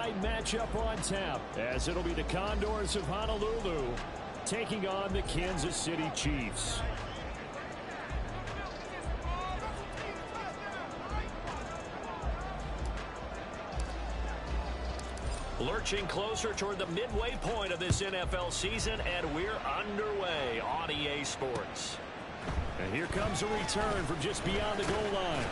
night matchup on tap, as it'll be the Condors of Honolulu taking on the Kansas City Chiefs. Lurching closer toward the midway point of this NFL season, and we're underway on EA Sports. And here comes a return from just beyond the goal line.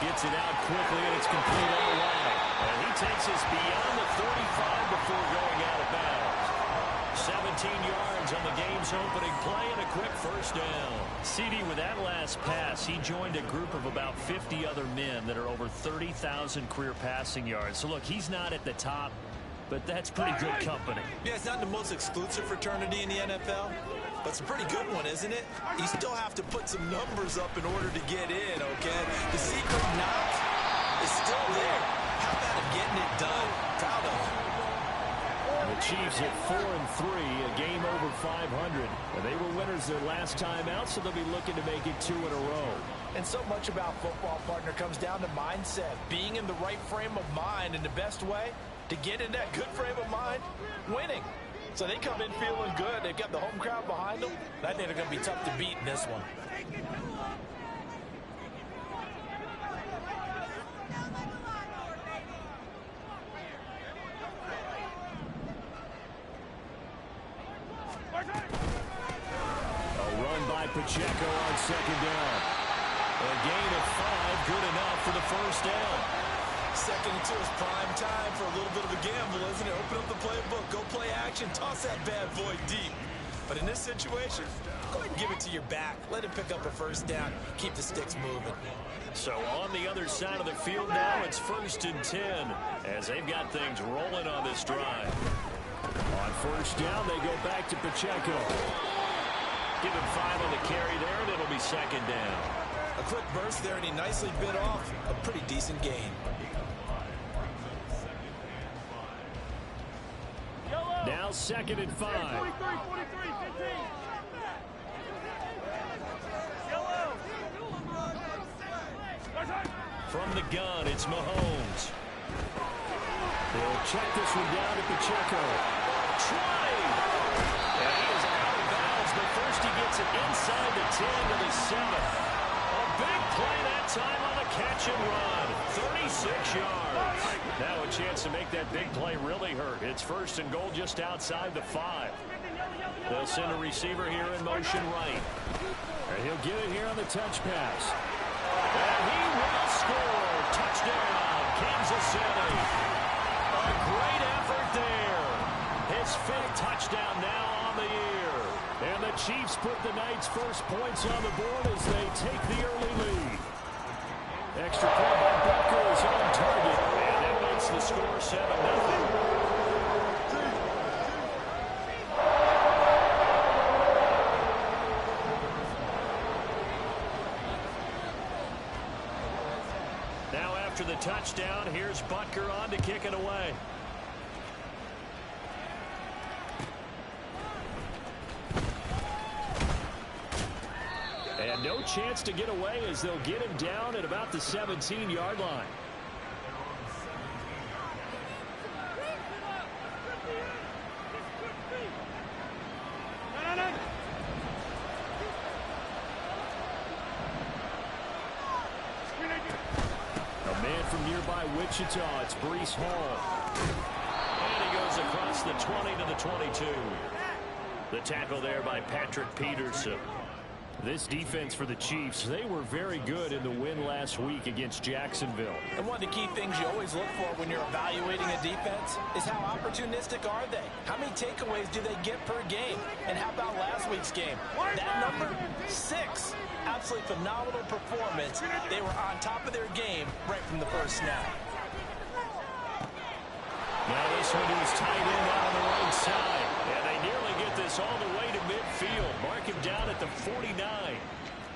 Gets it out quickly, and it's complete all the way. And he takes us beyond the 35 before going out of bounds. 17 yards on the game's opening play and a quick first down. CD, with that last pass, he joined a group of about 50 other men that are over 30,000 career passing yards. So, look, he's not at the top, but that's pretty good company. Yeah, it's not the most exclusive fraternity in the NFL, but it's a pretty good one, isn't it? You still have to put some numbers up in order to get in, okay? The secret knock is still there. How about him getting it done? Proud of him. The Chiefs at 4-3, a game over 500. They were winners their last time out, so they'll be looking to make it 2 in a row. And so much about football, partner, comes down to mindset. Being in the right frame of mind, and the best way to get in that good frame of mind, winning. So they come in feeling good. They've got the home crowd behind them. I think they're going to be tough to beat in this one. A run by Pacheco on second down. A gain of 5, good enough for the first down. Second and 2 is prime time for a little bit of a gamble, isn't it? Open up the playbook, go play action, toss that bad boy deep. But in this situation, go ahead and give it to your back. Let him pick up a first down. Keep the sticks moving. So on the other side of the field now, it's 1st and 10, as they've got things rolling on this drive. On first down, they go back to Pacheco. Give him 5 on the carry there, and it'll be 2nd down. A quick burst there, and he nicely bit off a pretty decent gain. Now 2nd and 5. From the gun, it's Mahomes. They'll check this one down to Pacheco. Trying! And he is out of bounds, but first he gets it inside the 10 to the 7. A big play that time on the catch and run. 36 yards. Now a chance to make that big play really hurt. It's 1st and goal just outside the 5. They'll send a receiver here in motion right. And he'll get it here on the touch pass. And he will score. Touchdown, Kansas City. A great effort there. His 5th touchdown now on the year. And the Chiefs put the Knights' first points on the board as they take the early lead. Extra point by Booker is on target. And that makes the score 7-0. Now after the touchdown, here's Butker on to kick it away. And no chance to get away as they'll get him down at about the 17-yard line. A man from nearby Wichita, it's Breece Hall. And he goes across the 20 to the 22. The tackle there by Patrick Peterson. This defense for the Chiefs, they were very good in the win last week against Jacksonville. And one of the key things you always look for when you're evaluating a defense is how opportunistic are they? How many takeaways do they get per game? And how about last week's game? That number, 6. Absolutely phenomenal performance. They were on top of their game right from the first snap. Now this one is tight end out on the right side. And they nearly get this all the way to midfield. Mark him down at the 49.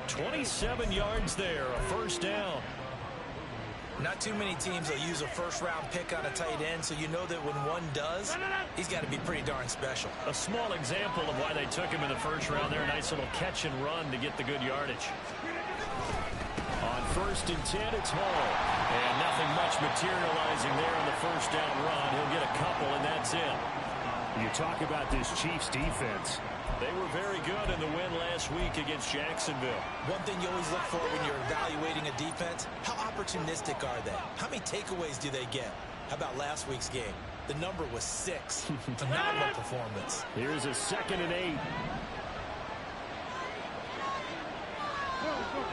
27 yards there, a first down. Not too many teams will use a first-round pick on a tight end, so you know that when one does, he's got to be pretty darn special. A small example of why they took him in the first round there. Nice little catch and run to get the good yardage. On 1st and 10, it's Hall. And nothing much materializing there on the first down run. He'll get a couple, and that's it. You talk about this Chiefs defense. They were very good in the win last week against Jacksonville. One thing you always look for when you're evaluating a defense, how opportunistic are they? How many takeaways do they get? How about last week's game? The number was 6. Phenomenal performance. Here's a 2nd and 8.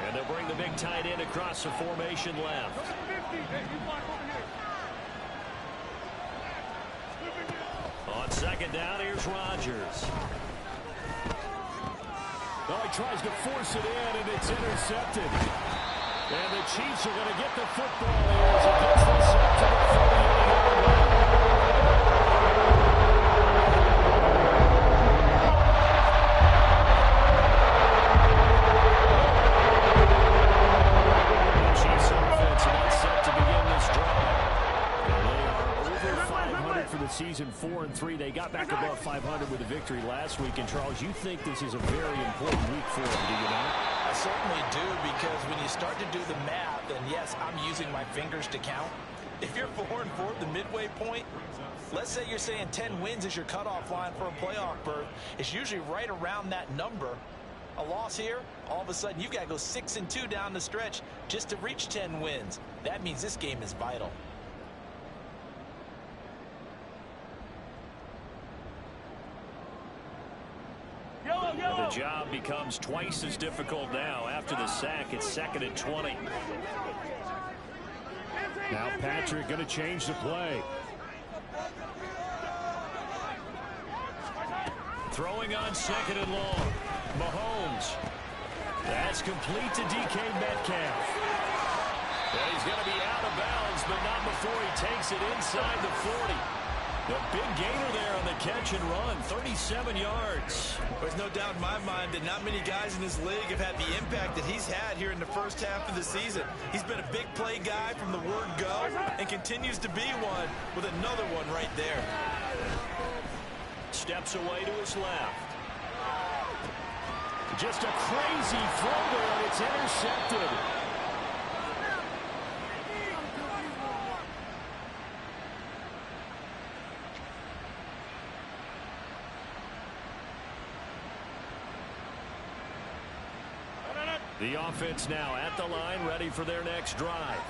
And they'll bring the big tight end across the formation left. On 2nd down, here's Rodgers. Oh, he tries to force it in, and it's intercepted. And the Chiefs are going to get the football here as it gets this up to the 48-yard line. The Chiefs offense about set to begin this drive. They are over 500 for the season, 4-3. They got back above 500 with a victory last week. And, Charles, you think this is a very important week for them, do you not? I certainly do, because when you start to do the math, and yes, I'm using my fingers to count. If you're 4-4 at the midway point, let's say you're saying 10 wins is your cutoff line for a playoff berth. It's usually right around that number. A loss here, all of a sudden you've got to go 6-2 down the stretch just to reach 10 wins. That means this game is vital. The job becomes twice as difficult now. After the sack, it's 2nd and 20. Now Patrick going to change the play. Throwing on 2nd and long. Mahomes. That's complete to DK Metcalf. And he's going to be out of bounds, but not before he takes it inside the 40. The big gainer there on the catch and run, 37 yards. There's no doubt in my mind that not many guys in this league have had the impact that he's had here in the first half of the season. He's been a big play guy from the word go and continues to be one with another one right there. Steps away to his left. Just a crazy throw there, and it's intercepted. The offense now at the line, ready for their next drive.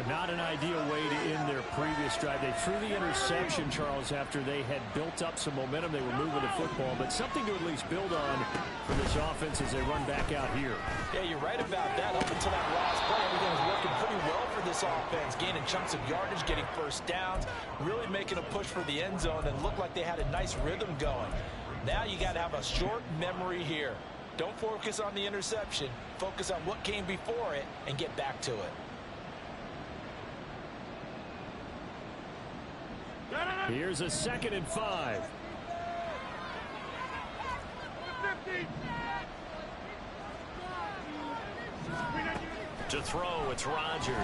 Not an ideal way to end their previous drive. They threw the interception, Charles, after they had built up some momentum. They were moving the football, but something to at least build on for this offense as they run back out here. Yeah, you're right about that. Up until that last play, everything was working pretty well for this offense. Gaining chunks of yardage, getting first downs, really making a push for the end zone, and looked like they had a nice rhythm going. Now you got to have a short memory here. Don't focus on the interception. Focus on what came before it and get back to it. Here's a 2nd and 5. To throw, it's Rodgers.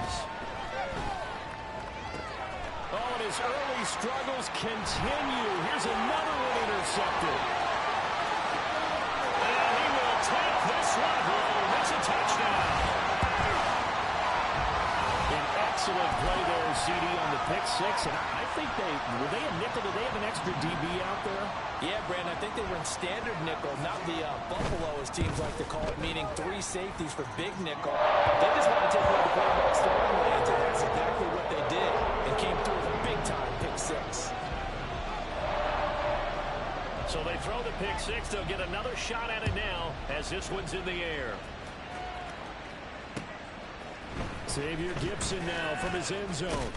Oh, and his early struggles continue. Here's another one intercepted. And he will take this one home. It's a touchdown. An excellent play there, CD, on the pick six. And I think were they a nickel? Did they have an extra DB out there? Yeah, Brandon, I think they were in standard nickel, not the Buffalo, as teams like to call it, meaning 3 safeties for big nickel. They just want to take away the quarterback's throwing lanes, and that's exactly what they did, and came through with a big-time pick six. So they throw the pick six. They'll get another shot at it now as this one's in the air. Xavier Gibson now from his end zone.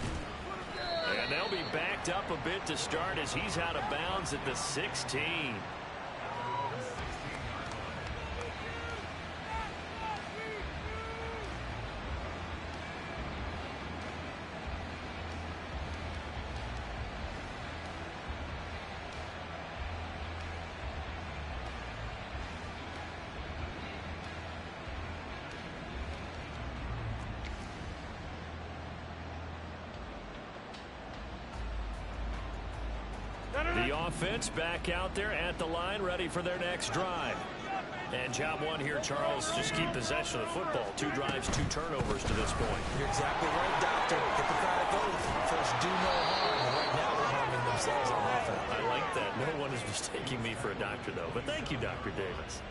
And they'll be backed up a bit to start as he's out of bounds at the 16. The offense back out there at the line, ready for their next drive. And job one here, Charles, just keep possession of the football. 2 drives, 2 turnovers to this point. You're exactly right, Doctor. Hippocratic oath. First, do no harm. And right now, they're harming themselves on offense. I like that. No one is mistaking me for a doctor, though. But thank you, Dr. Davis.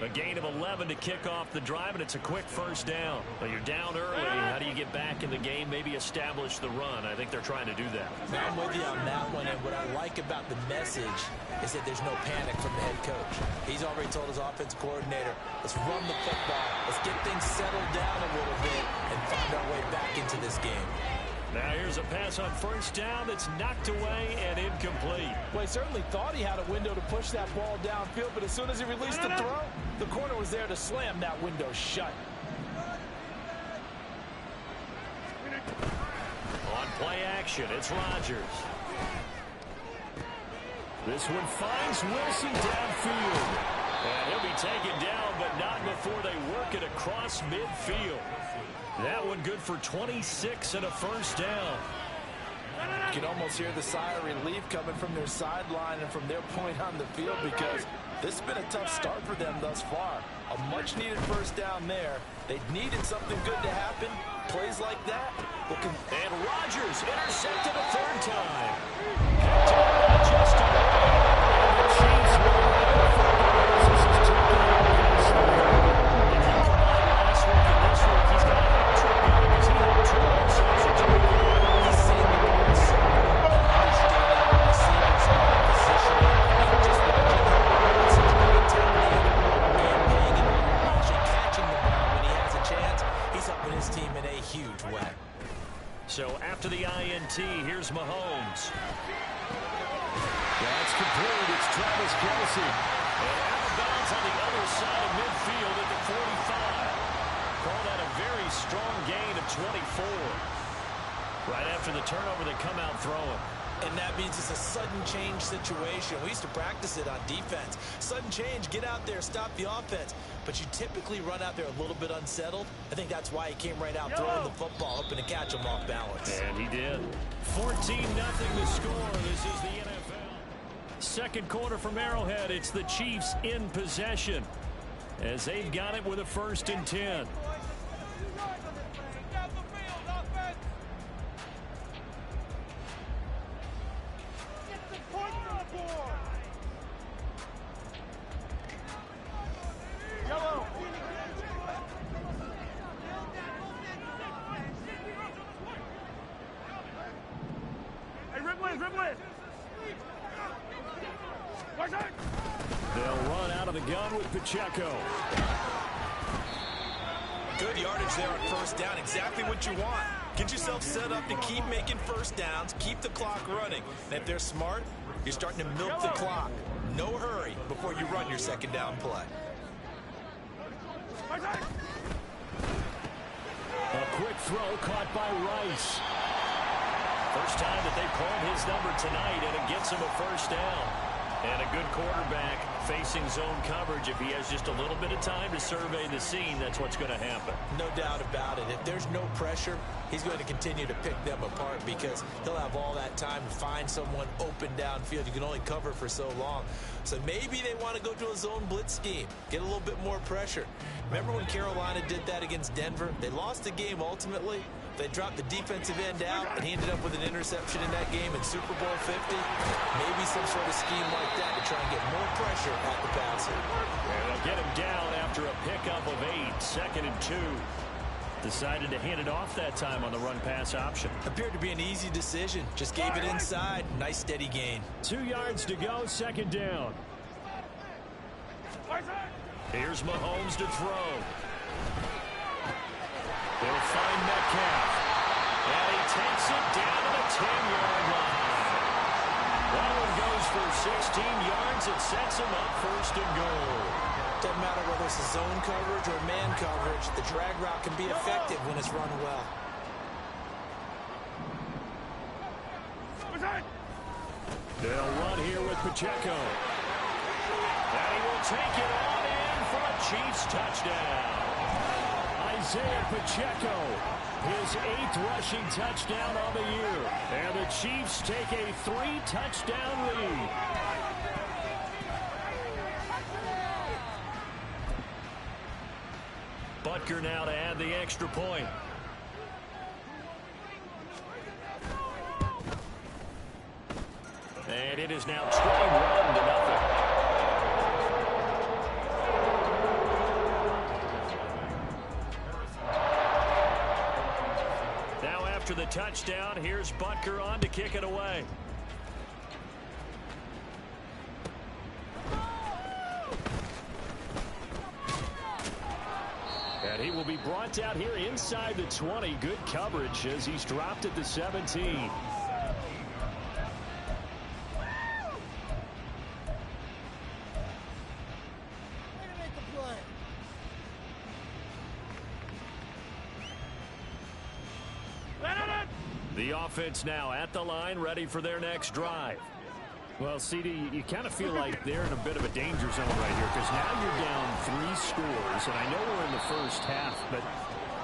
A gain of 11 to kick off the drive, and it's a quick first down. Well, you're down early. How do you get back in the game, maybe establish the run? I think they're trying to do that. Now, I'm with you on that one, and what I like about the message is that there's no panic from the head coach. He's already told his offensive coordinator, let's run the football, let's get things settled down a little bit, and find our way back into this game. Now here's a pass on first down that's knocked away and incomplete. Well, he certainly thought he had a window to push that ball downfield, but as soon as he released the throw, the corner was there to slam that window shut. On play action, it's Rodgers. This one finds Wilson downfield. And he'll be taken down, but not before they work it across midfield. That one good for 26 and a first down. You can almost hear the sigh of relief coming from their sideline and from their point on the field, because this has been a tough start for them thus far. A much-needed first down there. They needed something good to happen. Plays like that. And Rodgers intercepted a third time. Picked up by just a bit. And the Chiefs will have it for Bills. This is 2 games. If you combine last week and this week, he's got a hat trick going as he had 2 interceptions. He's seen the ball so well, understanding the receivers in that position, and just watching him with such great technique and paying it on, actually catching the ball when he has a chance. He's helping his team in a huge way. So after the INT, here's Mahomes. That's complete. It's Travis Kelce. And out of bounds on the other side of midfield at the 45. Call that a very strong gain of 24. Right after the turnover, they come out throwing. And that means it's a sudden change situation. We used to practice it on defense. Sudden change, get out there, stop the offense. But you typically run out there a little bit unsettled. I think that's why he came right out throwing the football, hoping to catch him off balance. And he did. 14-0 the score. This is the NFL. Second quarter from Arrowhead. It's the Chiefs in possession as they've got it with a 1st and 10. They'll run out of the gun with Pacheco. Good yardage there on first down. Exactly what you want. Get yourself set up to keep making first downs, keep the clock running. And if they're smart, you're starting to milk the clock. No hurry before you run your second down play. A quick throw caught by Rice. First time that they called his number tonight, and it gets him a first down. And a good quarterback facing zone coverage. If he has just a little bit of time to survey the scene, that's what's going to happen. No doubt about it. If there's no pressure, he's going to continue to pick them apart because he'll have all that time to find someone open downfield. You can only cover for so long. So maybe they want to go to a zone blitz scheme, get a little bit more pressure. Remember when Carolina did that against Denver? They lost the game ultimately. They dropped the defensive end out, and he ended up with an interception in that game in Super Bowl 50. Maybe some sort of scheme like that to try and get more pressure at the passer. And they'll get him down after a pickup of 8, 2nd and 2. Decided to hand it off that time on the run-pass option. Appeared to be an easy decision. Just gave it inside. Nice, steady gain. 2 yards to go, 2nd down. Here's Mahomes to throw. He'll find Metcalf. And he takes it down to the 10-yard line. That one goes for 16 yards. It sets him up first and goal. Doesn't matter whether it's a zone coverage or man coverage. The drag route can be effective when it's run well. They'll run here with Pacheco. And he will take it on in for a Chiefs touchdown. Isaiah Pacheco, his 8th rushing touchdown on the year. And the Chiefs take a 3-touchdown lead. Butker now to add the extra point. And it is now 21-0. Now after the touchdown, here's Butker on to kick it away. And he will be brought out here inside the 20. Good coverage as he's dropped at the 17. The offense now at the line, ready for their next drive. Well, CD, you kind of feel like they're in a bit of a danger zone right here because now you're down 3 scores, and I know we're in the first half, but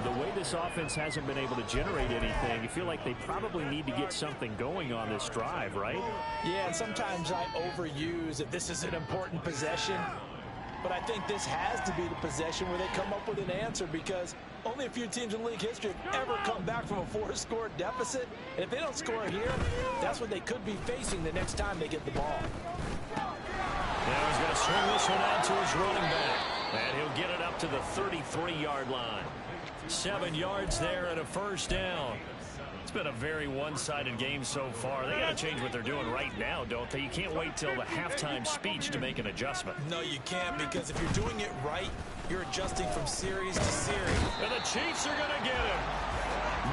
the way this offense hasn't been able to generate anything, you feel like they probably need to get something going on this drive, right? Yeah, and sometimes I overuse that this is an important possession, but I think this has to be the possession where they come up with an answer because only a few teams in league history have ever come back from a 4-score deficit. And if they don't score here, that's what they could be facing the next time they get the ball. Now he's going to swing this one out to his running back. And he'll get it up to the 33-yard line. 7 yards there and a first down. It's been a very one-sided game so far. They got to change what they're doing right now, don't they? You can't wait till the halftime speech to make an adjustment. No, you can't, because if you're doing it right, you're adjusting from series to series. And the Chiefs are going to get him.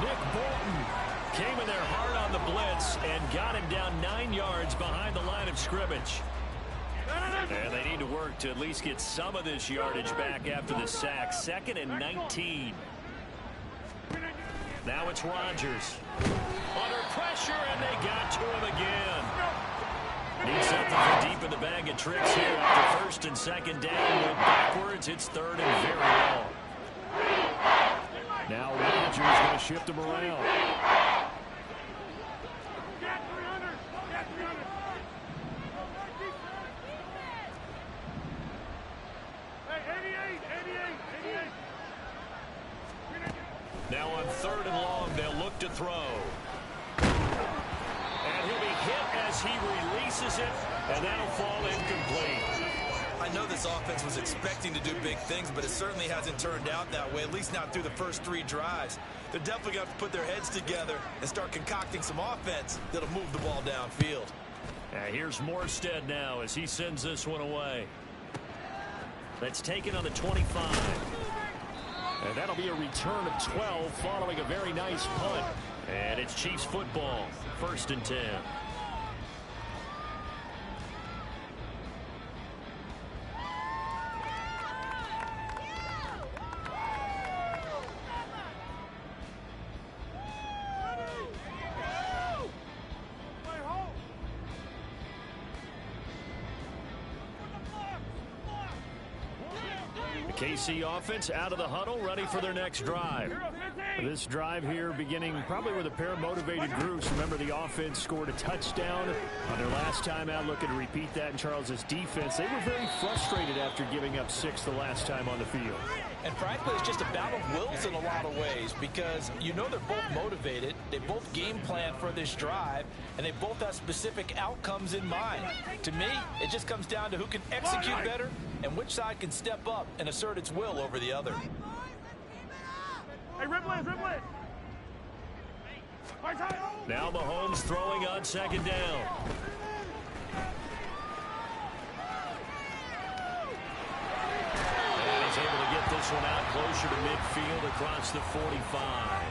Nick Bolton came in there hard on the blitz and got him down 9 yards behind the line of scrimmage. And they need to work to at least get some of this yardage back after the sack. 2nd and 19. Now it's Rodgers. Under pressure, and they got to him again. Needs something for deep in the bag of tricks here after 1st and 2nd down. Went backwards. It's 3rd and very long. Now Rodgers going to shift him around. Now on 3rd and long, they'll look to throw. And he'll be hit as he releases it, and that'll fall incomplete. I know this offense was expecting to do big things, but it certainly hasn't turned out that way, at least not through the first 3 drives. They're definitely going to have to put their heads together and start concocting some offense that'll move the ball downfield. Here's Morstead now as he sends this one away. That's taken on the 25. And that'll be a return of 12 following a very nice punt. And it's Chiefs football, 1st and 10. KC offense out of the huddle, ready for their next drive. This drive here beginning probably with a pair of motivated groups. Remember, the offense scored a touchdown on their last time out. Looking to repeat that in Charles's defense. They were very frustrated after giving up 6 the last time on the field. And frankly, it's just a battle of wills in a lot of ways because you know they're both motivated. They both game plan for this drive, and they both have specific outcomes in mind. To me, it just comes down to who can execute better and which side can step up and assert its will over the other. Hey, Ripley. Now Mahomes throwing on 2nd down. this one out closer to midfield across the 45.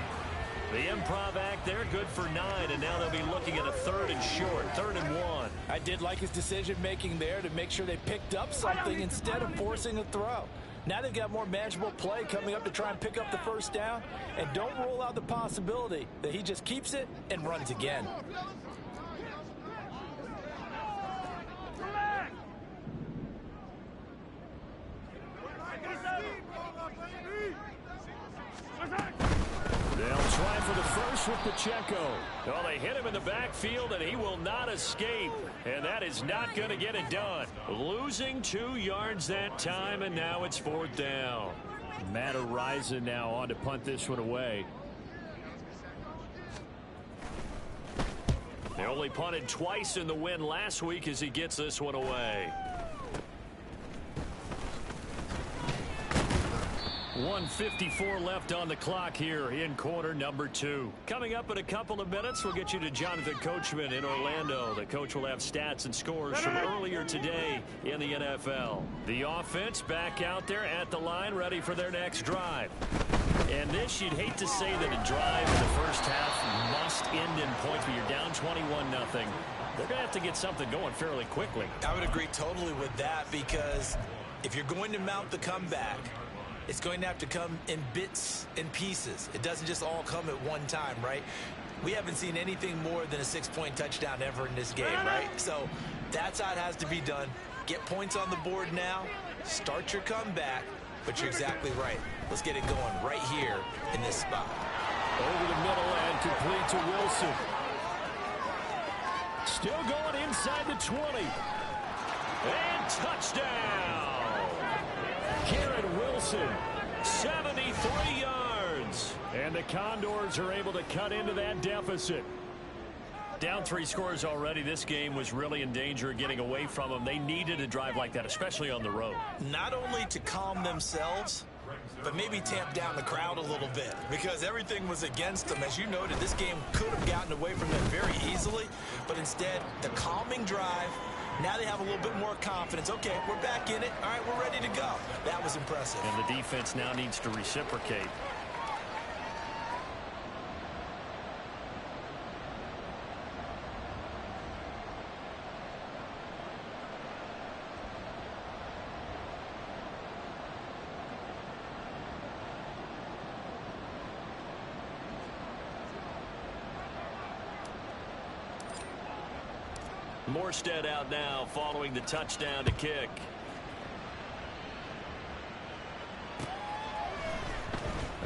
The improv act there, good for 9, and now they'll be looking at a 3rd and short, 3rd and 1. I did like his decision-making there to make sure they picked up something instead of forcing a throw. Now they've got more manageable play coming up to try and pick up the first down, and don't rule out the possibility that he just keeps it and runs again. They'll try for the first with Pacheco. Well, they hit him in the backfield, and he will not escape. And that is not going to get it done. Losing 2 yards that time, and now it's 4th down. Matt Araiza now on to punt this one away. They only punted twice in the win last week as he gets this one away. 1:54 left on the clock here in quarter number 2. Coming up in a couple of minutes, we'll get you to Jonathan Coachman in Orlando. The coach will have stats and scores from earlier today in the NFL. The offense back out there at the line, ready for their next drive. And this, you'd hate to say that a drive in the first half must end in points, but you're down 21-0. They're going to have to get something going fairly quickly. I would agree totally with that, because if you're going to mount the comeback, it's going to have to come in bits and pieces. It doesn't just all come at one time, right? We haven't seen anything more than a 6-point touchdown ever in this game, right? So that's how it has to be done. Get points on the board now. Start your comeback. But you're exactly right. Let's get it going right here in this spot. Over the middle and complete to Wilson. Still going inside the 20. And touchdown. Garrett Wilson, 73 yards. And the Condors are able to cut into that deficit. Down 3 scores already. This game was really in danger of getting away from them. They needed a drive like that, especially on the road. Not only to calm themselves, but maybe tamp down the crowd a little bit, because everything was against them. As you noted, this game could have gotten away from them very easily, but instead, the calming drive. Now they have a little bit more confidence. Okay, we're back in it. All right, we're ready to go. That was impressive. And the defense now needs to reciprocate. Morstead out now following the touchdown to kick.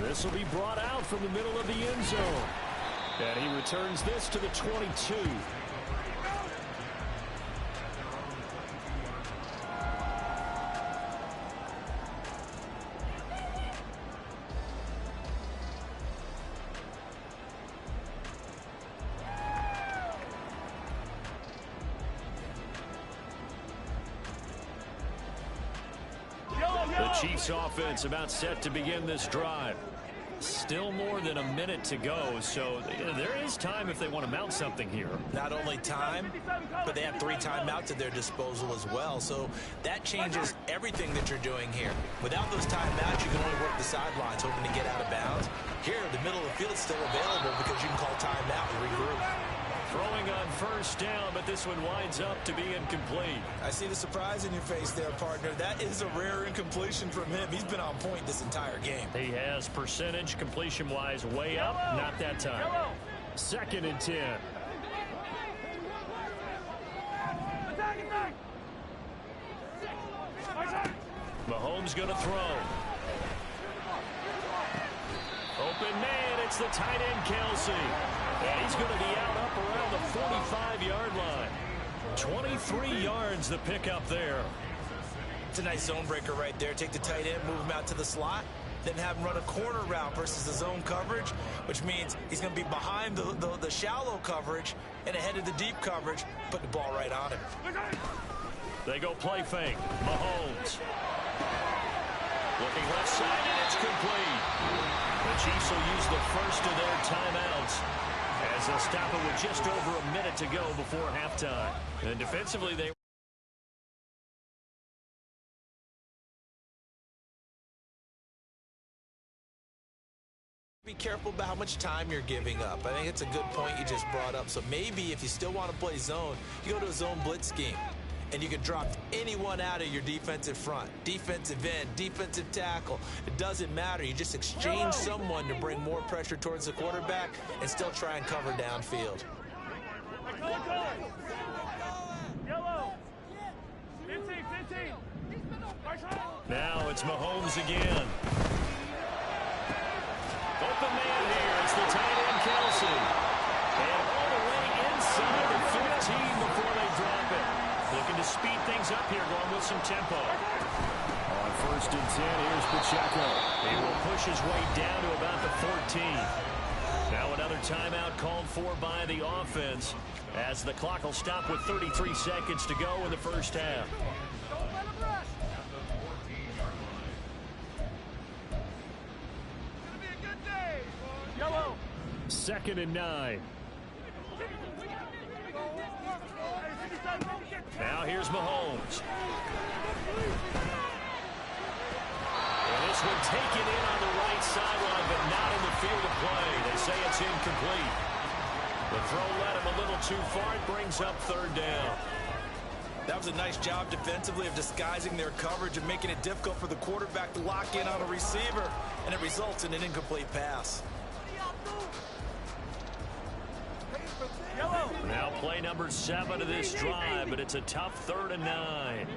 This will be brought out from the middle of the end zone. And he returns this to the 22. The Chiefs offense about set to begin this drive. Still more than a minute to go, so there is time if they want to mount something here. Not only time, but they have 3 timeouts at their disposal as well, so that changes everything that you're doing here. Without those timeouts, you can only work the sidelines, hoping to get out of bounds. Here, the middle of the field is still available because you can call timeout and regroup. Throwing on first down, but this one winds up to be incomplete. I see the surprise in your face there, partner. That is a rare incompletion from him. He's been on point this entire game. He has percentage completion-wise way up. Not that time. 2nd and 10. Mahomes going to throw. Open man, it's the tight end, Kelsey. And he's going to be out up around the 45-yard line. 23 yards the pickup there. It's a nice zone breaker right there. Take the tight end, move him out to the slot, then have him run a corner route versus the zone coverage, which means he's going to be behind the shallow coverage and ahead of the deep coverage. Put the ball right on him. They go play fake. Mahomes. Looking left side, and it's complete. The Chiefs will use the first of their timeouts as they'll stop it with just over a minute to go before halftime. And defensively, they Be careful about how much time you're giving up. I think it's a good point you just brought up. So maybe if you still want to play zone, you go to a zone blitz scheme. And you can drop anyone out of your defensive front. Defensive end, defensive tackle. It doesn't matter. You just exchange someone to bring more pressure towards the quarterback and still try and cover downfield. Now it's Mahomes again. Open man here. It's the tight end, Kelsey. And all the way inside the 15 before they drop it. Looking to speed things up here, going with some tempo. On 1st and 10, here's Pacheco. He will push his way down to about the 14. Now another timeout called for by the offense as the clock will stop with 33 seconds to go in the first half. 2nd and 9. Now here's Mahomes. And this one taken in on the right sideline, but not in the field of play. They say it's incomplete. The throw led him a little too far. It brings up 3rd down. That was a nice job defensively of disguising their coverage and making it difficult for the quarterback to lock in on a receiver. And it results in an incomplete pass. Now play number 7 of this drive, but it's a tough 3rd and 9.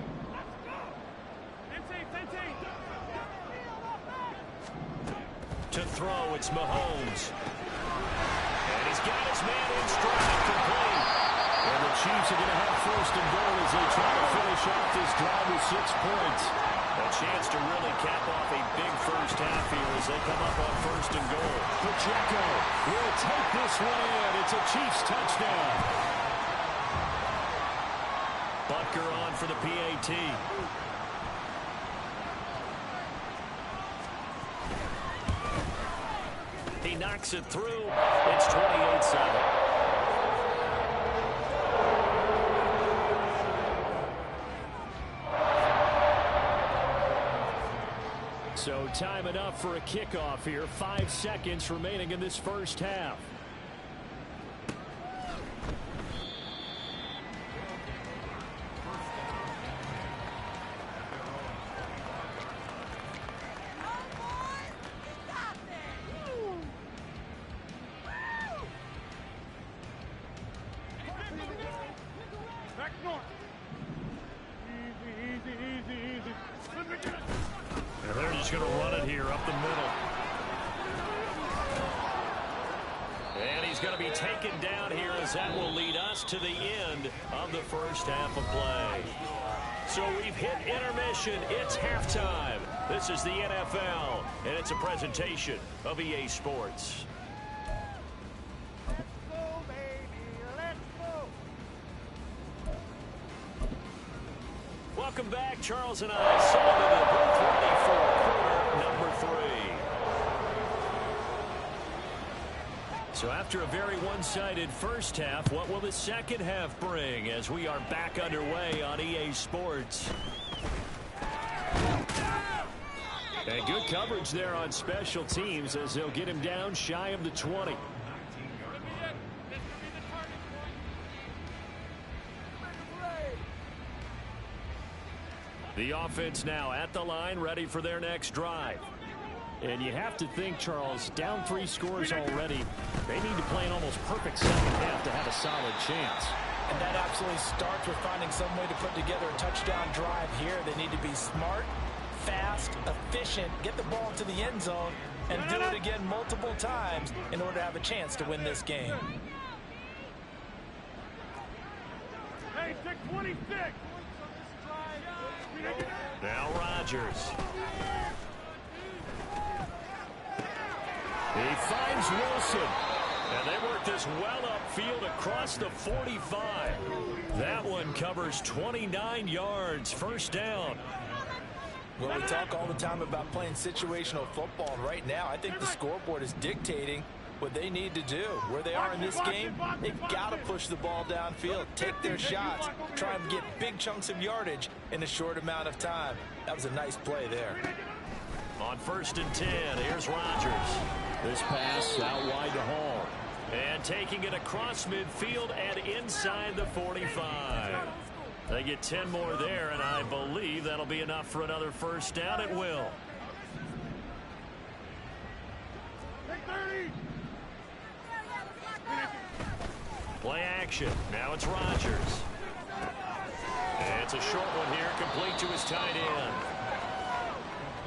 To throw, it's Mahomes. And he's got his man in stride, complete. And the Chiefs are going to have 1st and goal as they try to finish off this drive with 6 points. A chance to really cap off a big first half here as they come up on 1st and goal. Pacheco will take this one in. It's a Chiefs touchdown. Butker on for the PAT. He knocks it through. It's 28-7. So time enough for a kickoff here. 5 seconds remaining in this first half. They're just going to run it here up the middle. And he's going to be taken down here as that will lead us to the end of the first half of play. So we've hit intermission. It's halftime. This is the NFL, and it's a presentation of EA Sports. Welcome back. Charles and I saw that they're both ready for quarter number 3. So after a very one-sided first half, what will the second half bring as we are back underway on EA Sports? And good coverage there on special teams as they'll get him down shy of the 20. The offense now at the line, ready for their next drive. And you have to think, Charles, down 3 scores already. They need to play an almost perfect second half to have a solid chance. And that absolutely starts with finding some way to put together a touchdown drive here. They need to be smart, fast, efficient, get the ball to the end zone, and do it again multiple times in order to have a chance to win this game. Hey, 626. Now Rodgers. He finds Wilson. And they work this well upfield across the 45. That one covers 29 yards. First down. Well, we talk all the time about playing situational football. And right now, I think the scoreboard is dictating what they need to do. Where they are in this game, they've got to push the ball downfield, take their shots, try and get big chunks of yardage in a short amount of time. That was a nice play there. On 1st and 10, here's Rodgers. This pass out wide to Hall. And taking it across midfield and inside the 45. They get 10 more there, and I believe that'll be enough for another first down. It will. Play action. Now it's Rodgers. And it's a short one here, complete to his tight end.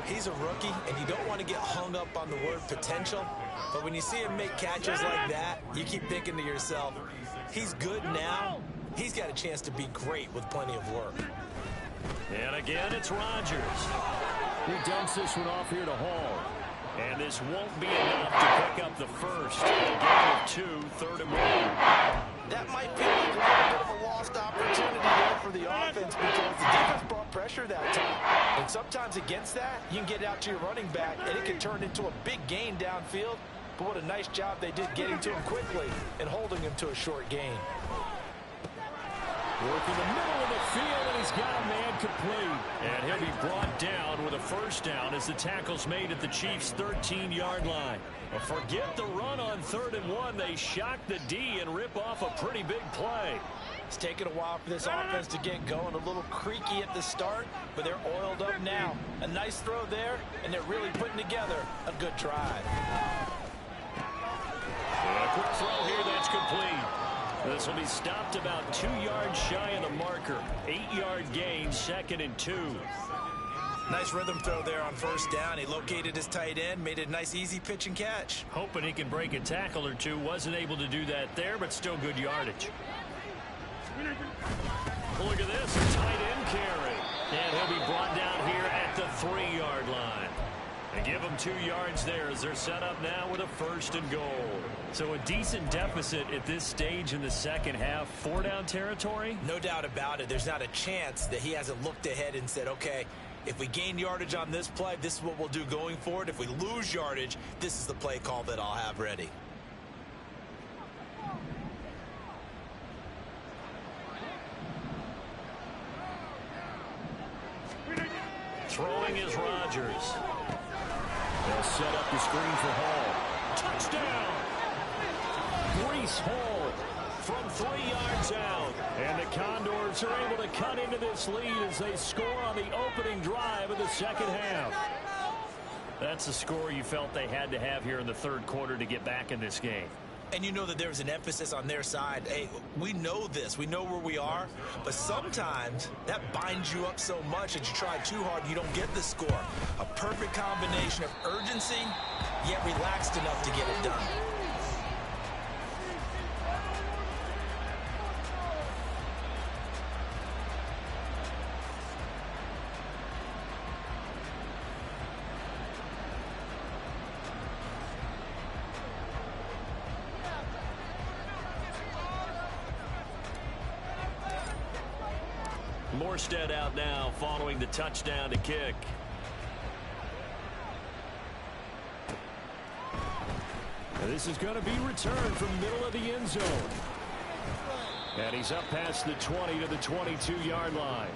He's a rookie, and you don't want to get hung up on the word potential. But when you see him make catches like that, you keep thinking to yourself, he's good now. He's got a chance to be great with plenty of work. And again, it's Rodgers. He dumps this one off here to Hall. And this won't be enough to pick up the first. A gain of 2, 3rd and 1. That might feel like a little bit of a lost opportunity there for the offense because the defense brought pressure that time. And sometimes against that, you can get out to your running back, and it can turn into a big gain downfield. But what a nice job they did getting to him quickly and holding him to a short gain. Working the middle of the field, and he's got a man complete. And he'll be brought down with a first down as the tackle's made at the Chiefs' 13-yard line. But forget the run on 3rd and 1. They shock the D and rip off a pretty big play. It's taken a while for this offense to get going. A little creaky at the start, but they're oiled up now. A nice throw there, and they're really putting together a good drive. And a quick throw here that's complete. This will be stopped about 2 yards shy of the marker. 8-yard gain, 2nd and 2. Nice rhythm throw there on first down. He located his tight end, made it a nice easy pitch and catch. Hoping he can break a tackle or two. Wasn't able to do that there, but still good yardage. Look at this, a tight end carry. And he'll be brought down here at the 3-yard line. They give them 2 yards there as they're set up now with a 1st and goal. So a decent deficit at this stage in the second half. 4-down territory? No doubt about it. There's not a chance that he hasn't looked ahead and said, okay, if we gain yardage on this play, this is what we'll do going forward. If we lose yardage, this is the play call that I'll have ready. Throwing is Rodgers. They'll set up the screen for Hall. Touchdown! Breece Hall from 3 yards out. And the Condors are able to cut into this lead as they score on the opening drive of the second half. That's the score you felt they had to have here in the 3rd quarter to get back in this game. And you know that there's an emphasis on their side. Hey, we know this. We know where we are. But sometimes that binds you up so much that you try too hard and you don't get the score. A perfect combination of urgency, yet relaxed enough to get it done. Morstead out now following the touchdown to kick. And this is going to be returned from the middle of the end zone. And he's up past the 20 to the 22-yard line.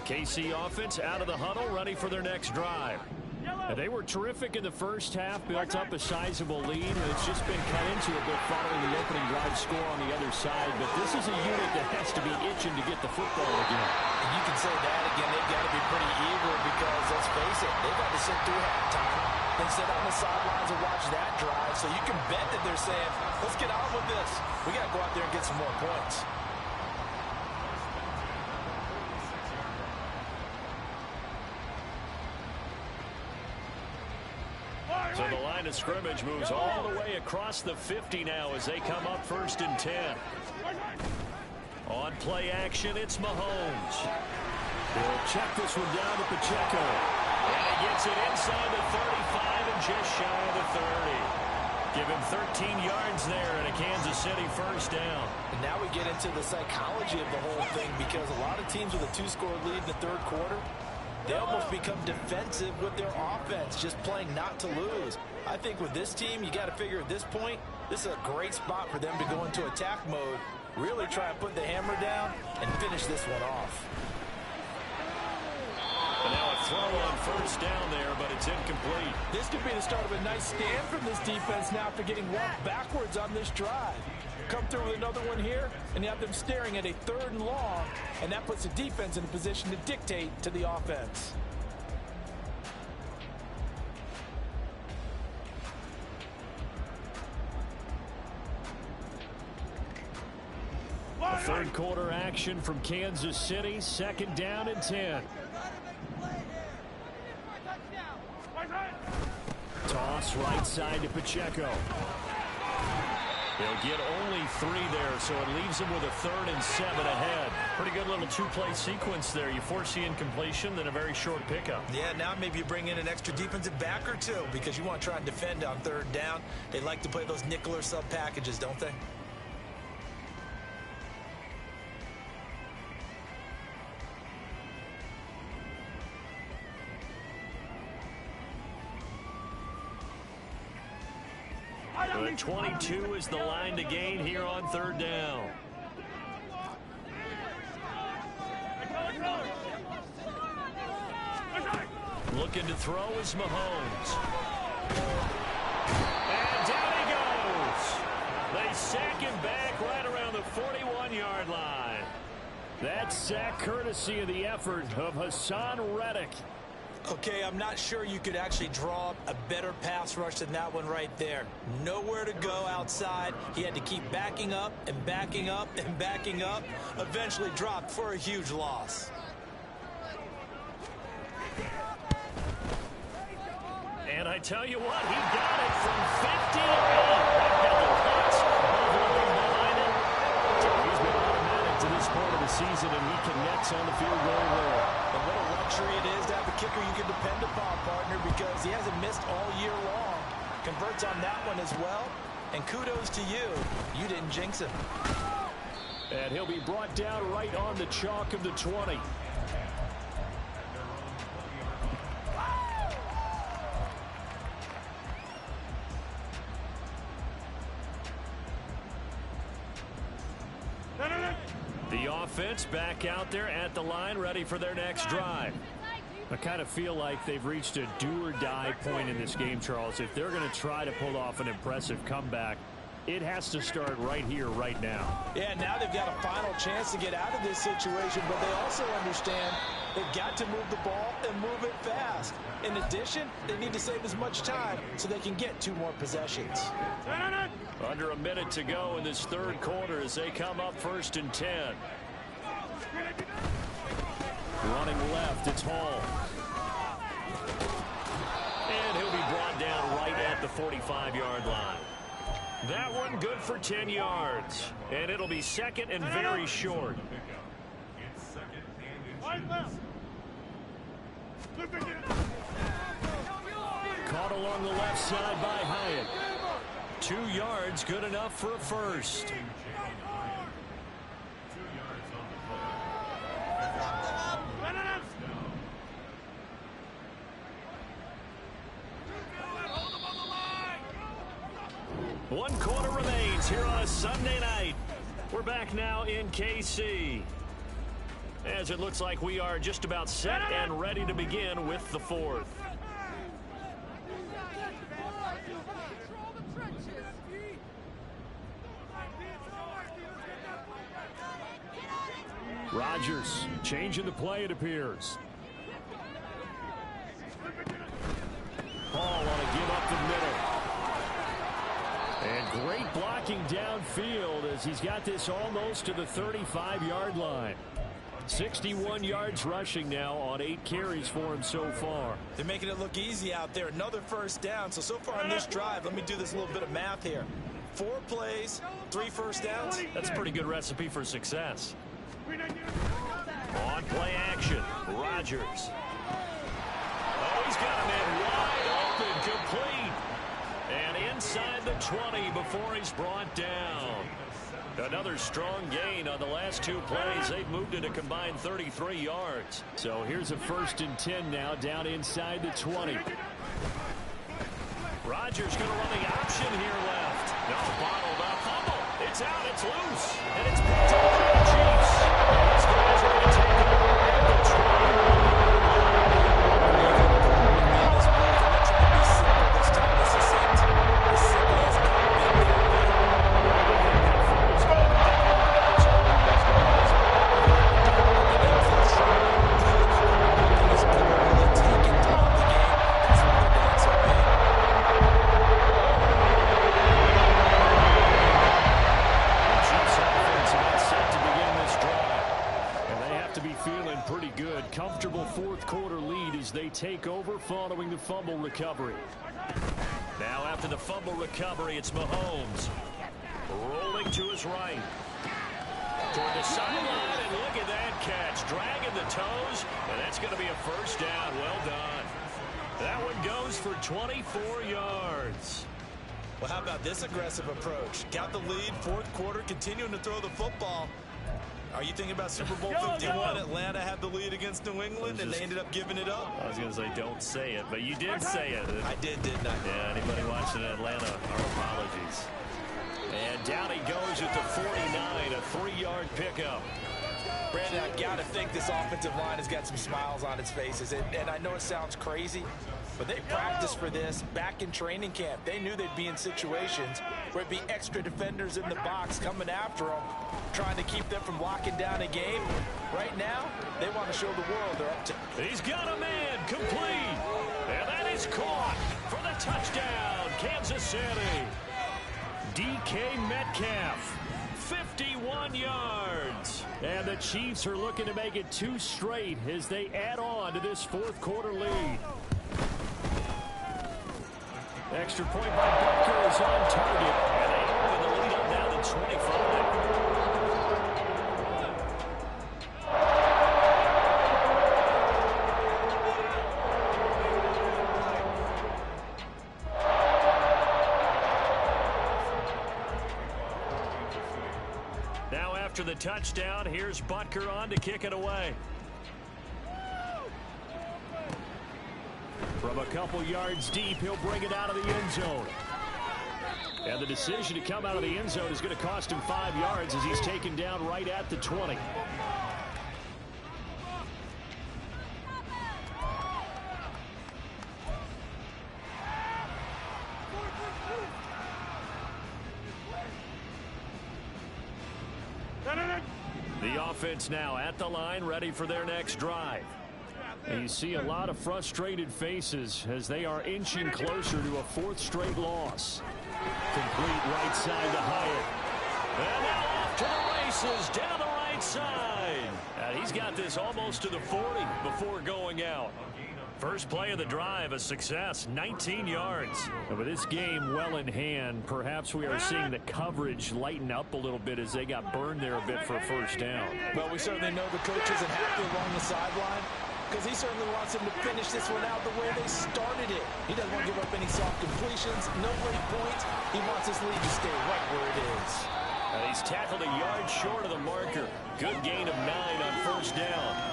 KC offense out of the huddle, ready for their next drive. And they were terrific in the first half, built up a sizable lead, and it's just been cut into a bit following the opening drive score on the other side. But this is a unit that has to be itching to get the football again. And you can say that again. They've got to be pretty eager because, let's face it, they've had to sit through halftime, then sit on the sidelines and watch that drive. So you can bet that they're saying, let's get on with this. We got to go out there and get some more points. So the line of scrimmage moves all the way across the 50 now as they come up 1st and 10. On play action, it's Mahomes. They'll check this one down to Pacheco. And he gets it inside the 35 and just shy of the 30. Give him 13 yards there and a Kansas City first down. And now we get into the psychology of the whole thing because a lot of teams with a 2-score lead in the 3rd quarter, They almost become defensive with their offense, just playing not to lose. I think with this team, you got to figure at this point, this is a great spot for them to go into attack mode, really try and put the hammer down and finish this one off. And now a throw on first down there, but it's incomplete. This could be the start of a nice stand from this defense now after getting walked backwards on this drive. Come through with another one here, and you have them staring at a 3rd and long, and that puts the defense in a position to dictate to the offense. A 3rd quarter action from Kansas City, 2nd down and 10. Toss right side to Pacheco. They'll get only 3 there, so it leaves them with a 3rd and 7 ahead. Pretty good little 2-play sequence there. You force the incompletion, then a very short pickup. Yeah, now maybe you bring in an extra defensive back or two because you want to try and defend on 3rd down. They like to play those nickel or sub packages, don't they? But 22 is the line to gain here on 3rd down. Looking to throw is Mahomes. And down he goes. They sack him back right around the 41-yard line. That sack courtesy of the effort of Hassan Reddick. Okay, I'm not sure you could actually draw up a better pass rush than that one right there. Nowhere to go outside. He had to keep backing up and backing up and backing up. Eventually dropped for a huge loss. And I tell you what, he got it from 50 yards. Got the clutch behind him. He's been automatic to this point of the season, and he connects on the field goal roll. And what a luxury it is to have a kicker you can depend upon, partner, because he hasn't missed all year long. Converts on that one as well. And kudos to you. You didn't jinx him. And he'll be brought down right on the chalk of the 20. The offense back out there at the line, ready for their next drive. I kind of feel like they've reached a do-or-die point in this game, Charles. If they're going to try to pull off an impressive comeback, it has to start right here, right now. Yeah, now they've got a final chance to get out of this situation, but they also understand they've got to move the ball and move it fast. In addition, they need to save as much time so they can get 2 more possessions. Under a minute to go in this 3rd quarter as they come up 1st and 10. Running left, it's Hall. And he'll be brought down right at the 45-yard line. That one good for 10 yards. And it'll be 2nd and very short. Caught along the left side by Hyatt. 2 yards, good enough for a first. One quarter remains here on a Sunday night. We're back now in KC, as it looks like we are just about set and ready to begin with the 4th. Rodgers changing the play, it appears. Paul want to give up the middle. And great blocking downfield as he's got this almost to the 35-yard line. 61 yards rushing now on 8 carries for him so far. They're making it look easy out there. Another first down. So far on this drive, let me do this little bit of math here. 4 plays, 3 first downs. That's a pretty good recipe for success. On play action, Rodgers. Oh, he's got a man wide open, complete. And inside the 20 before he's brought down. Another strong gain on the last 2 plays. They've moved it a combined 33 yards. So here's a 1st and 10 now, down inside the 20. Rodgers going to run the option here left. No, bottled up. Fumble. It's out. It's loose. And it's picked up by the Chiefs. These guys are going to take over at the 20. Comfortable 4th quarter lead as they take over following the fumble recovery. Now after the fumble recovery, it's Mahomes. Rolling to his right. Toward the sideline, and look at that catch. Dragging the toes, and that's going to be a 1st down. Well done. That one goes for 24 yards. Well, how about this aggressive approach? Got the lead, 4th quarter, continuing to throw the football. Are you thinking about Super Bowl 51? Atlanta had the lead against New England, and they ended up giving it up? I was going to say, don't say it, but you did say it. I didn't I? Yeah, anybody watching Atlanta, our apologies. And down he goes at the 49, a 3-yard pickup. Brandon, I got to think this offensive line has got some smiles on its faces. And I know it sounds crazy, but they practiced for this back in training camp. They knew they'd be in situations where it'd be extra defenders in the box coming after them, trying to keep them from locking down a game. Right now, they want to show the world they're up to. He's got a man, complete. And that is caught for the touchdown, Kansas City. DK Metcalf, 51 yards. And the Chiefs are looking to make it 2 straight as they add on to this 4th quarter lead. Extra point by Butker is on target. And they open the lead up now to 25. Now after the touchdown, here's Butker on to kick it away. From a couple yards deep, he'll bring it out of the end zone. And the decision to come out of the end zone is going to cost him 5 yards as he's taken down right at the 20. The offense now at the line, ready for their next drive. And you see a lot of frustrated faces as they are inching closer to a 4th straight loss. Complete right side to Hyatt. And now off to the races, down the right side. And he's got this almost to the 40 before going out. First play of the drive, a success, 19 yards. And with this game well in hand, perhaps we are seeing the coverage lighten up a little bit as they got burned there a bit for a 1st down. Well, we certainly know the coach isn't happy along the sideline, because he certainly wants them to finish this one out the way they started it. He doesn't want to give up any soft completions, no late points. He wants his lead to stay right where it is. And he's tackled a yard short of the marker. Good gain of 9 on 1st down.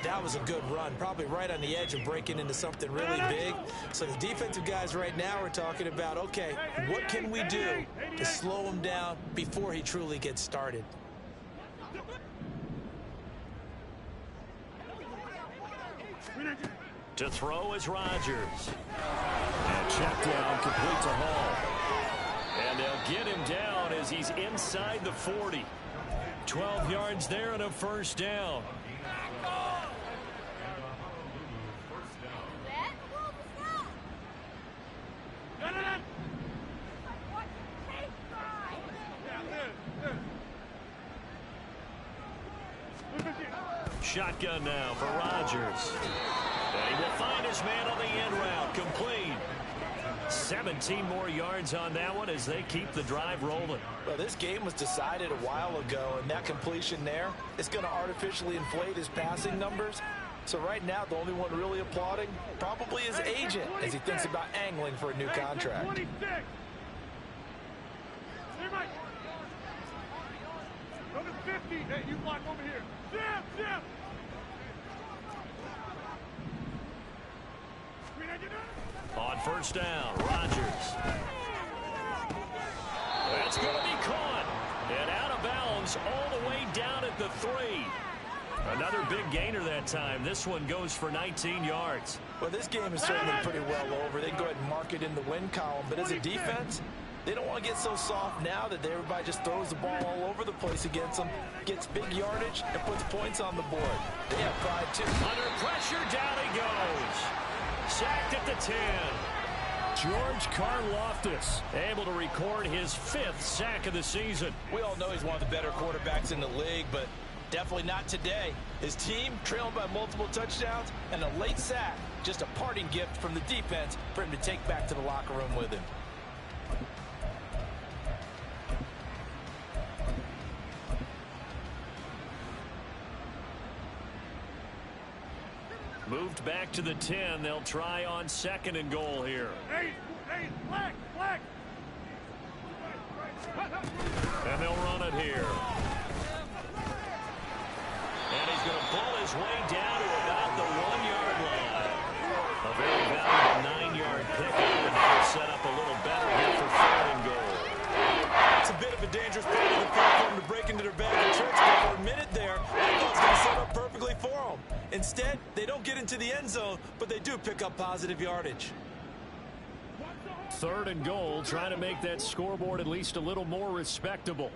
That was a good run, probably right on the edge of breaking into something really big. So the defensive guys right now are talking about, okay, what can we do to slow him down before he truly gets started? To throw is Rodgers. And check down, complete to Hall. And they'll get him down as he's inside the 40. 12 yards there and a 1st down. Shotgun now for Rodgers. And he will find his man on the end route. Complete. 17 more yards on that one as they keep the drive rolling. Well, this game was decided a while ago, and that completion there is going to artificially inflate his passing numbers. So right now, the only one really applauding probably his agent as he thinks about angling for a new contract. Hey, you block over here. Jam. On first down, Rodgers. That's going to be caught. And out of bounds all the way down at the 3. Another big gainer that time. This one goes for 19 yards. Well, this game is certainly pretty well over. They can go ahead and mark it in the win column. But as a defense, they don't want to get so soft now that everybody just throws the ball all over the place against them, gets big yardage, and puts points on the board. They have pride, too. Under pressure, down he goes. Sacked at the 10. George Karlaftis able to record his 5th sack of the season. We all know he's one of the better quarterbacks in the league, but definitely not today. His team trailing by multiple touchdowns and a late sack. Just a parting gift from the defense for him to take back to the locker room with him. Moved back to the 10. They'll try on 2nd and goal here. Hey, flag. And they'll run it here. And he's going to pull his way down to about the 1-yard line. A very valuable 9-yard pickup, and he'll set up a little better here for 3rd and goal. It's a bit of a dangerous part of the field for them to break into their bag of tricks, but for a minute there, I thought it was going to set up perfectly for them. Instead, they don't get into the end zone, but they do pick up positive yardage. 3rd and goal, trying to make that scoreboard at least a little more respectable.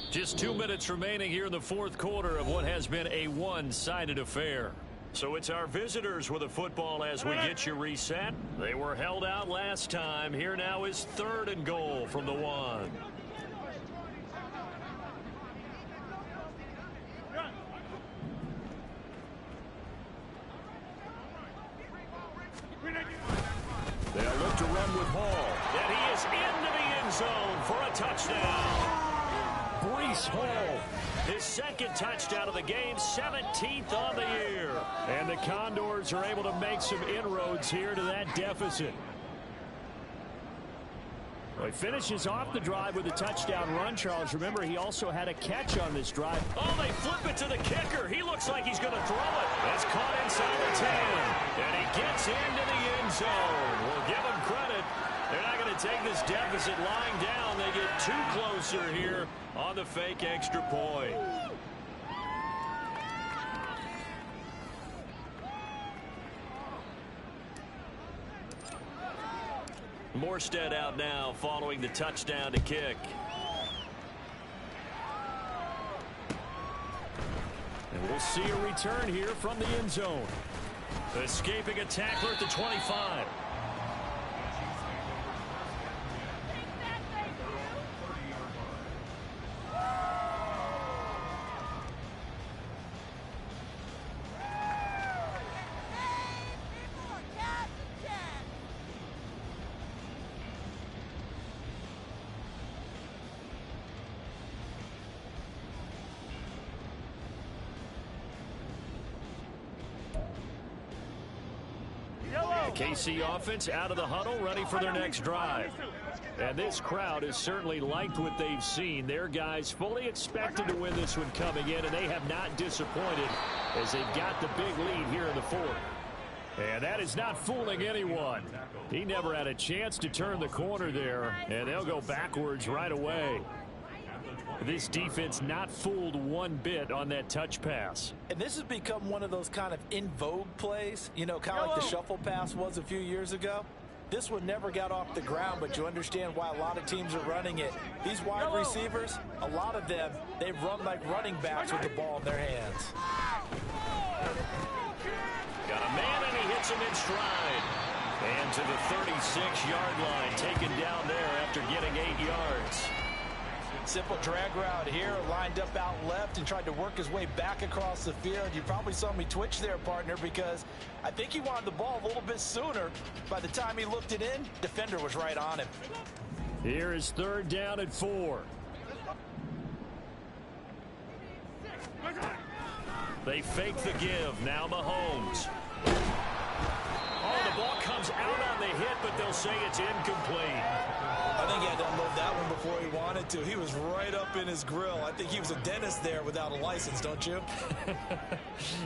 Just 2 minutes remaining here in the 4th quarter of what has been a one-sided affair. So it's our visitors with the football as we get you reset. They were held out last time. Here now is 3rd and goal from the 1. They'll look to run with Hall. And he is into the end zone for a touchdown. Breece Hall, his 2nd touchdown of the game, 17th on the year. And the Condors are able to make some inroads here to that deficit. Well, he finishes off the drive with a touchdown run, Charles. Remember, he also had a catch on this drive. Oh, they flip it to the kicker. He looks like he's going to throw it. That's caught inside the 10. And he gets into the end zone. We'll give him credit. They're not going to take this deficit lying down. They get too closer here on the fake extra point. Morstead out now following the touchdown to kick. And we'll see a return here from the end zone. Escaping a tackler at the 25. KC offense out of the huddle, ready for their next drive. And this crowd has certainly liked what they've seen. Their guys fully expected to win this one coming in, and they have not disappointed as they've got the big lead here in the 4th. And that is not fooling anyone. He never had a chance to turn the corner there, and they'll go backwards right away. This defense not fooled one bit on that touch pass. And this has become one of those kind of in vogue plays, you know, kind of like the shuffle pass was a few years ago. This one never got off the ground, but you understand why a lot of teams are running it. These wide receivers, a lot of them, they run like running backs with the ball in their hands. Got a man, and he hits him in stride. And to the 36-yard line, taken down there after getting 8 yards. Simple drag route here, lined up out left and tried to work his way back across the field. You probably saw me twitch there, partner, because I think he wanted the ball a little bit sooner. By the time he looked it in, defender was right on him. Here is 3rd down and 4. They fake the give. Now Mahomes. Oh, the ball comes out on the hit, but they'll say it's incomplete. I think he had to unload that one before he wanted to. He was right up in his grill. I think he was a dentist there without a license, don't you?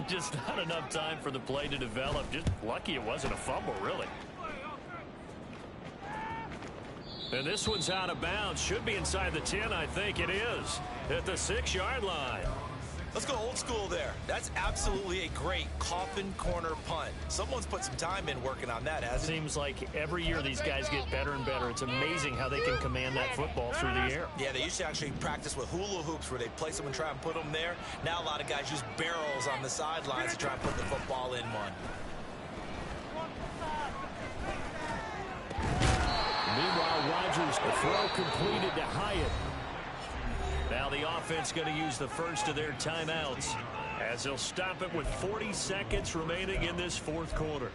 Just not enough time for the play to develop. Just lucky it wasn't a fumble, really. And this one's out of bounds. Should be inside the 10, I think it is. At the 6-yard line. Let's go old school there. That's absolutely a great coffin corner punt. Someone's put some time in working on that, hasn't it? Seems like every year these guys get better and better. It's amazing how they can command that football through the air. Yeah, they used to actually practice with hula hoops where they place them and try and put them there. Now a lot of guys use barrels on the sidelines to try and put the football in one. Meanwhile, Rodgers, the throw completed to Hyatt. Now the offense going to use the first of their timeouts as they'll stop it with 40 seconds remaining in this fourth quarter.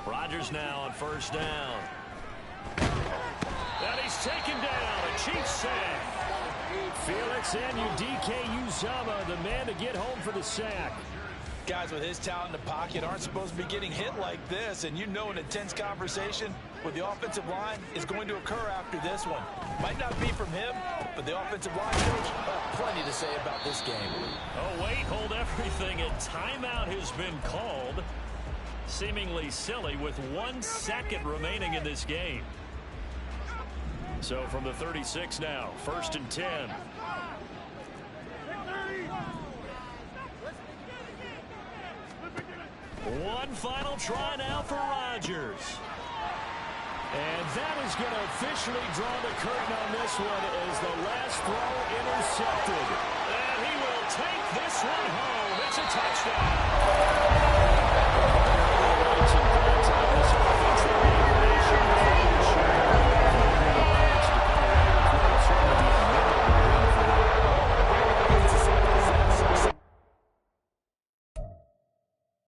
Rodgers now on first down. And he's taken down. A Chiefs sack. Felix Anudike-Uzomah, the man to get home for the sack. Guys with his talent in the pocket aren't supposed to be getting hit like this, and you know an intense conversation with the offensive line is going to occur after this one. Might not be from him, but the offensive line coach plenty to say about this game. Oh, wait, hold everything. A timeout has been called. Seemingly silly with 1 second remaining in this game. So from the 36 now, 1st and 10. One final try now for Rodgers. And that is going to officially draw the curtain on this one as the last throw intercepted. And he will take this one home. It's a touchdown.